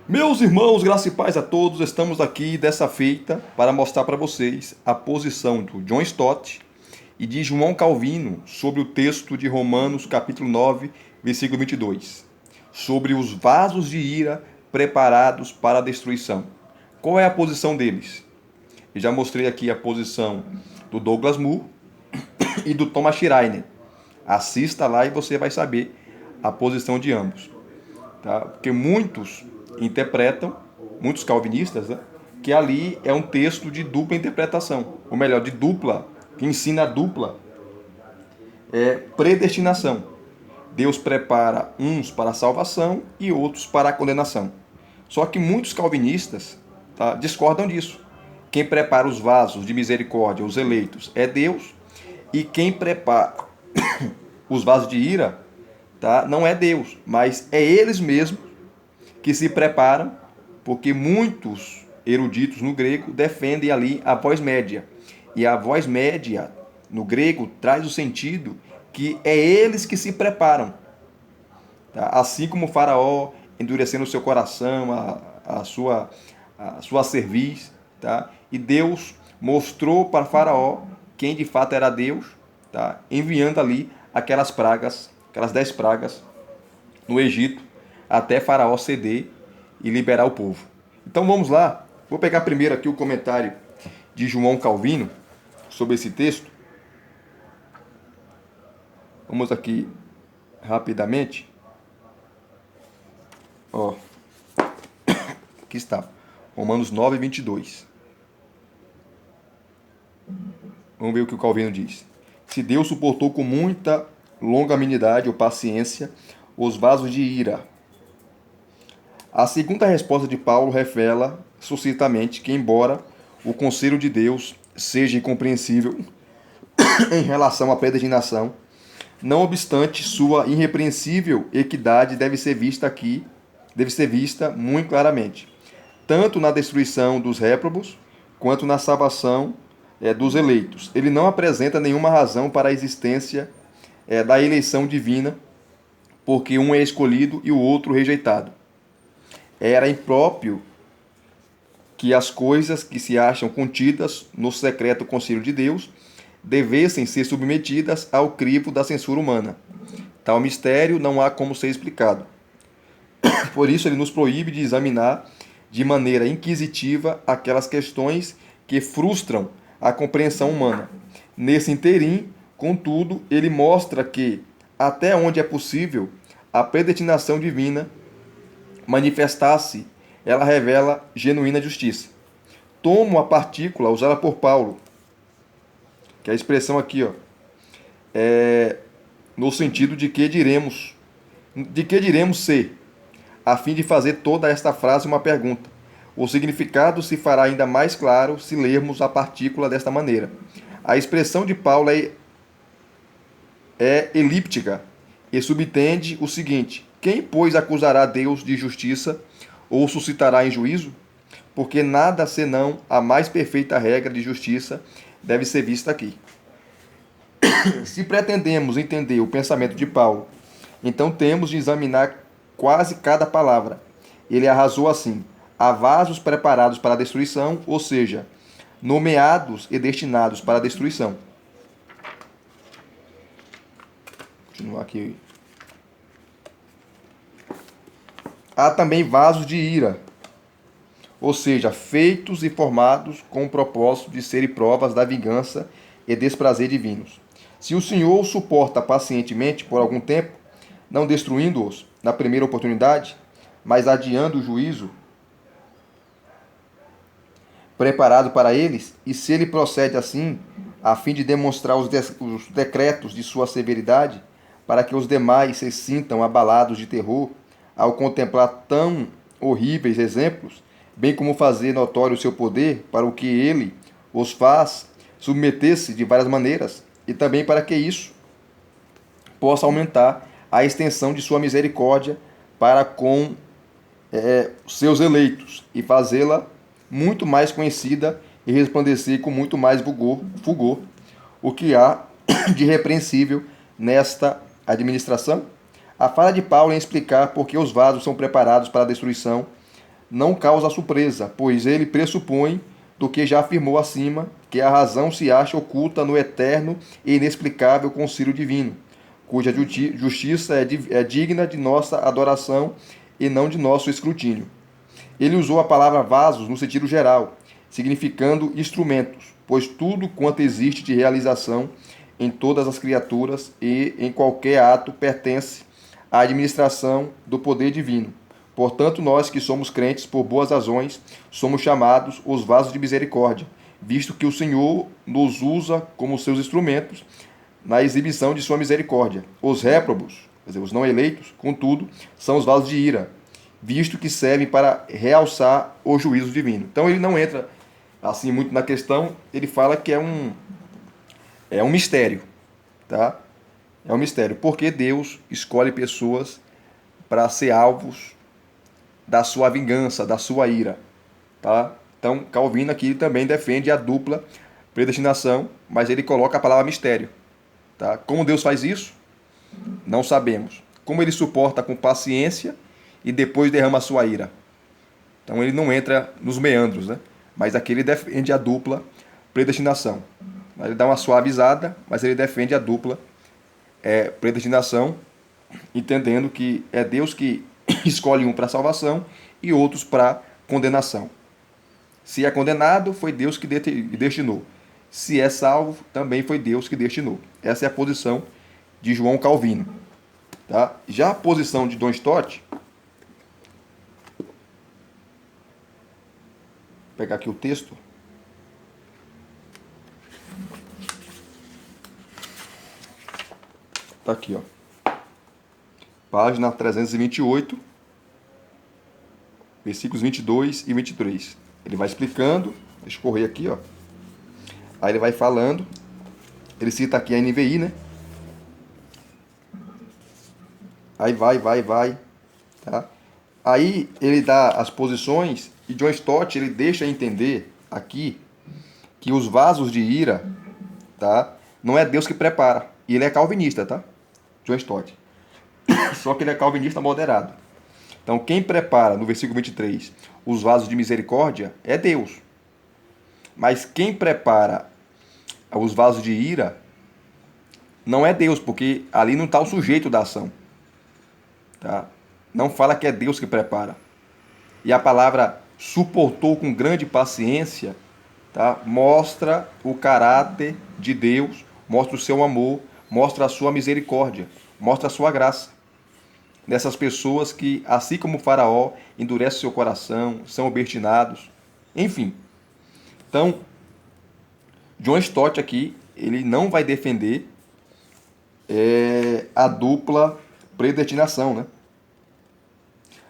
Meus irmãos, graça e paz a todos, estamos aqui dessa feita para mostrar para vocês a posição do John Stott e de João Calvino sobre o texto de Romanos, capítulo 9, versículo 22, sobre os vasos de ira preparados para a destruição. Qual é a posição deles? Eu já mostrei aqui a posição do Douglas Moo e do Thomas Schreiner. Assista lá e você vai saber a posição de ambos. Tá? Porque muitos calvinistas, né, que ali é um texto de dupla interpretação, ou melhor, de dupla, que ensina a dupla predestinação. Deus prepara uns para a salvação e outros para a condenação. Só que muitos calvinistas, tá, discordam disso. Quem prepara os vasos de misericórdia, os eleitos, é Deus, e quem prepara os vasos de ira, tá, não é Deus, mas é eles mesmos que se preparam, porque muitos eruditos no grego defendem ali a voz média. E a voz média no grego traz o sentido que é eles que se preparam. Tá? Assim como o faraó endurecendo o seu coração, a sua cerviz, tá? E Deus mostrou para faraó quem de fato era Deus, tá? Enviando ali aquelas pragas, aquelas 10 pragas no Egito, até faraó ceder e liberar o povo. Então vamos lá, vou pegar primeiro aqui o comentário de João Calvino sobre esse texto. Vamos aqui rapidamente. Ó, aqui está, Romanos 9, 22. Vamos ver o que o Calvino diz. Se Deus suportou com muita longanimidade ou paciência os vasos de ira. A segunda resposta de Paulo revela sucintamente que, embora o conselho de Deus seja incompreensível em relação à predestinação, não obstante sua irrepreensível equidade deve ser vista muito claramente, tanto na destruição dos réprobos quanto na salvação dos eleitos. Ele não apresenta nenhuma razão para a existência da eleição divina, porque um é escolhido e o outro rejeitado. Era impróprio que as coisas que se acham contidas no secreto conselho de Deus devessem ser submetidas ao crivo da censura humana. Tal mistério não há como ser explicado. Por isso, ele nos proíbe de examinar de maneira inquisitiva aquelas questões que frustram a compreensão humana. Nesse interim, contudo, ele mostra que, até onde é possível, a predestinação divina manifestar-se, ela revela genuína justiça. Tomo a partícula usada por Paulo, que é a expressão aqui, ó, no sentido de que diremos ser, a fim de fazer toda esta frase uma pergunta. O significado se fará ainda mais claro se lermos a partícula desta maneira. A expressão de Paulo é elíptica e subtende o seguinte: quem, pois, acusará Deus de justiça ou suscitará em juízo? Porque nada senão a mais perfeita regra de justiça deve ser vista aqui. Se pretendemos entender o pensamento de Paulo, então temos de examinar quase cada palavra. Ele arrasou assim: há vasos preparados para a destruição, ou seja, nomeados e destinados para a destruição. Vou continuar aqui. Há também vasos de ira, ou seja, feitos e formados com o propósito de serem provas da vingança e desprazer divinos. Se o Senhor os suporta pacientemente por algum tempo, não destruindo-os na primeira oportunidade, mas adiando o juízo preparado para eles, e se ele procede assim, a fim de demonstrar os decretos de sua severidade, para que os demais se sintam abalados de terror ao contemplar tão horríveis exemplos, bem como fazer notório o seu poder para o que ele os faz submeter-se de várias maneiras, e também para que isso possa aumentar a extensão de sua misericórdia para com seus eleitos e fazê-la muito mais conhecida e resplandecer com muito mais fulgor o que há de repreensível nesta administração. A fala de Paulo em explicar por que os vasos são preparados para a destruição não causa surpresa, pois ele pressupõe do que já afirmou acima, que a razão se acha oculta no eterno e inexplicável concílio divino, cuja justiça é digna de nossa adoração e não de nosso escrutínio. Ele usou a palavra vasos no sentido geral, significando instrumentos, pois tudo quanto existe de realização em todas as criaturas e em qualquer ato pertence à administração do poder divino. Portanto, nós que somos crentes por boas razões, somos chamados os vasos de misericórdia, visto que o Senhor nos usa como seus instrumentos na exibição de sua misericórdia. Os réprobos, quer dizer, os não eleitos, contudo, são os vasos de ira, visto que servem para realçar o juízo divino. Então ele não entra assim muito na questão, ele fala que é um mistério, tá? É um mistério, porque Deus escolhe pessoas para ser alvos da sua vingança, da sua ira, tá? Então Calvino aqui também defende a dupla predestinação, mas ele coloca a palavra mistério, tá? Como Deus faz isso? Não sabemos. Como ele suporta com paciência e depois derrama a sua ira. Então ele não entra nos meandros, né? Mas aqui ele defende a dupla predestinação. Ele dá uma suavizada, mas ele defende a dupla predestinação, entendendo que é Deus que escolhe um para salvação e outros para condenação. Se é condenado, foi Deus que destinou. Se é salvo, também foi Deus que destinou. Essa é a posição de João Calvino. Tá? Já a posição de John Stott, vou pegar aqui o texto. Tá aqui, ó. Página 328, versículos 22 e 23. Ele vai explicando, deixa eu correr aqui, ó. Aí ele vai falando, ele cita aqui a NVI, né? Aí vai, tá? Aí ele dá as posições e John Stott, ele deixa entender aqui que os vasos de ira, tá? Não é Deus que prepara. E ele é calvinista, tá? John Stott. Só que ele é calvinista moderado. Então, quem prepara, no versículo 23, os vasos de misericórdia é Deus. Mas quem prepara os vasos de ira não é Deus, porque ali não está o sujeito da ação. Tá? Não fala que é Deus que prepara. E a palavra suportou com grande paciência, tá? Mostra o caráter de Deus, mostra o seu amor, mostra a sua misericórdia, mostra a sua graça. Nessas pessoas que, assim como o faraó, endurece seu coração, são obstinados, enfim. Então, John Stott aqui, ele não vai defender a dupla predestinação, né?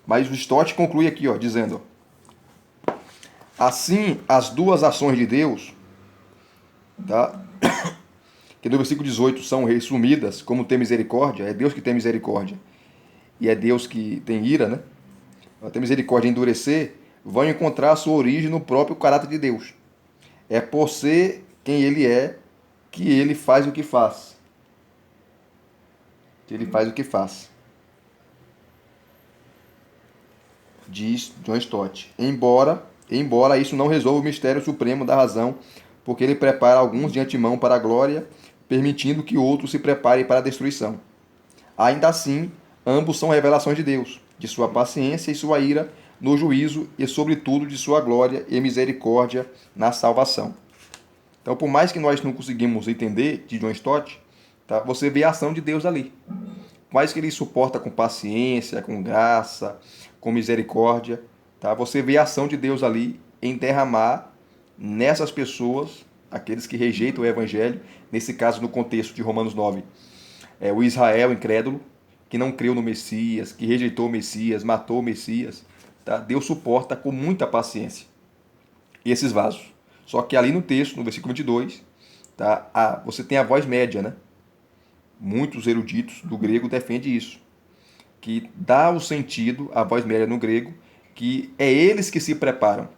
Mas o Stott conclui aqui, ó, dizendo: assim, as duas ações de Deus, tá? Que no versículo 18 são resumidas como ter misericórdia, é Deus que tem misericórdia, e é Deus que tem ira, né? Ter misericórdia e endurecer, vão encontrar a sua origem no próprio caráter de Deus. É por ser quem ele é que ele faz o que faz. Que ele faz o que faz. Diz John Stott. Embora isso não resolva o mistério supremo da razão, porque ele prepara alguns de antemão para a glória, permitindo que outros se preparem para a destruição. Ainda assim, ambos são revelações de Deus, de sua paciência e sua ira no juízo e, sobretudo, de sua glória e misericórdia na salvação. Então, por mais que nós não conseguimos entender de John Stott, tá, você vê a ação de Deus ali. Mais que ele suporta com paciência, com graça, com misericórdia, tá? Você vê a ação de Deus ali em derramar nessas pessoas, aqueles que rejeitam o evangelho, nesse caso no contexto de Romanos 9, o Israel incrédulo, que não creu no Messias, que rejeitou o Messias, matou o Messias, tá? Deus suporta com muita paciência esses vasos. Só que ali no texto, no versículo 22, tá? Você tem a voz média, né? Muitos eruditos do grego defendem isso, que dá o sentido, a voz média no grego, que é eles que se preparam.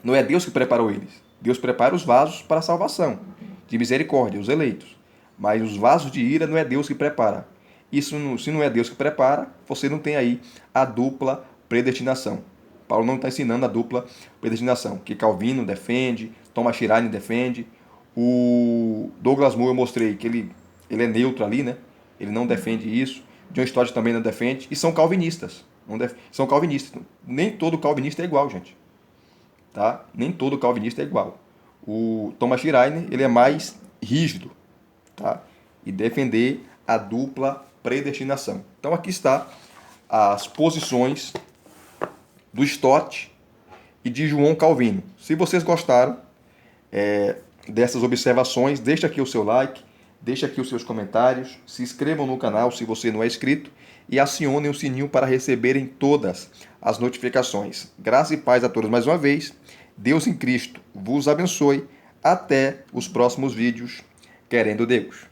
Não é Deus que preparou eles. Deus prepara os vasos para a salvação, de misericórdia, os eleitos. Mas os vasos de ira não é Deus que prepara. Isso, se não é Deus que prepara, você não tem aí a dupla predestinação. Paulo não está ensinando a dupla predestinação, que Calvino defende, Thomas Schreiner defende, o Douglas Moo eu mostrei que ele é neutro ali, né? Ele não defende isso. John Stott também não defende. E são calvinistas. São calvinistas. Nem todo calvinista é igual, gente. Tá? Nem todo calvinista é igual. O Thomas Schreiner, ele é mais rígido, tá? E defender a dupla predestinação. Então aqui está as posições do Stott e de João Calvino. Se vocês gostaram dessas observações, deixa aqui o seu like, deixa aqui os seus comentários, se inscrevam no canal se você não é inscrito e acionem o sininho para receberem todas as notificações. Graça e paz a todos mais uma vez. Deus em Cristo vos abençoe. Até os próximos vídeos, querendo Deus.